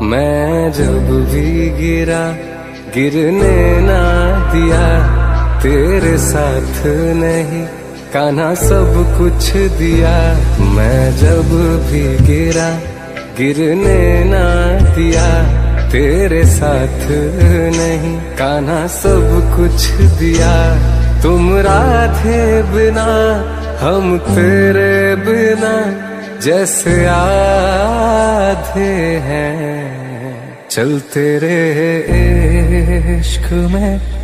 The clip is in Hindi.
मैं जब भी गिरा गिरने ना दिया, तेरे साथ नहीं कान्हा सब कुछ दिया। मैं जब भी गिरा गिरने ना दिया, तेरे साथ नहीं कान्हा सब कुछ दिया। तुम राधे बिना हम तेरे बिना जैसे आधे हैं, चल तेरे इश्क में